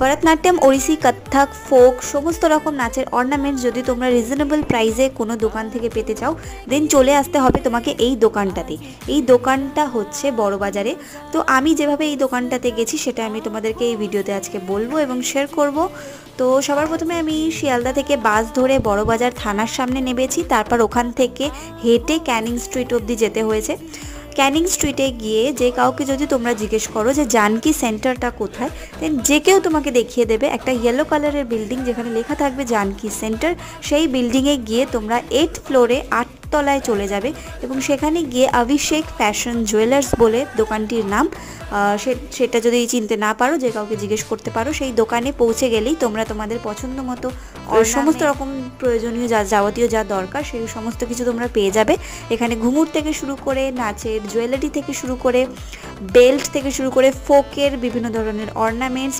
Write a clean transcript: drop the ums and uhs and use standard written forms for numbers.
Bharatanatyam, Odissi, Kathak, folk সমস্ত রকম নাচের অর্নামেন্টস যদি তোমরা রিজনেবল প্রাইসে কোনো দোকান থেকে পেতে চাও, দেন চলে আসতে হবে তোমাকে এই দোকানটাতে। এই দোকানটা হচ্ছে বড়বাজারে। তো আমি যেভাবে এই দোকানটাতে গেছি সেটা আমি তোমাদেরকে এই ভিডিওতে আজকে বলবো এবং শেয়ার করব। তো সবার প্রথমে আমি শিয়ালদা থেকে বাস ধরে বড়বাজার থানার সামনে নেমেছি, তারপর ওখান থেকে হেঁটে ক্যানিং স্ট্রিট অবধি যেতে হয়েছে। ক্যানিং স্ট্রিটে গিয়ে যে কাউকে যদি তোমরা জিজ্ঞেস করো যে জানকি সেন্টারটা কোথায়, দেন যে কেউ তোমাকে দেখিয়ে দেবে একটা ইয়েলো কালারের বিল্ডিং যেখানে লেখা থাকবে জানকি সেন্টার। সেই বিল্ডিংয়ে গিয়ে তোমরা 8th ফ্লোরে 8 তলায় চলে যাবে এবং সেখানে গিয়ে অভিষেক ফ্যাশন জুয়েলার্স বলে দোকানটির নাম। সেটা যদি চিনতে না পারো, যে কাউকে জিজ্ঞেস করতে পারো। সেই দোকানে পৌঁছে গেলেই তোমরা তোমাদের পছন্দ মতো সমস্ত রকম প্রয়োজনীয় যাবতীয় যা দরকার সেই সমস্ত কিছু তোমরা পেয়ে যাবে। এখানে ঘুঙুর থেকে শুরু করে নাচের জুয়েলারি থেকে শুরু করে বেল্ট থেকে শুরু করে ফোকের বিভিন্ন ধরনের অর্নামেন্টস,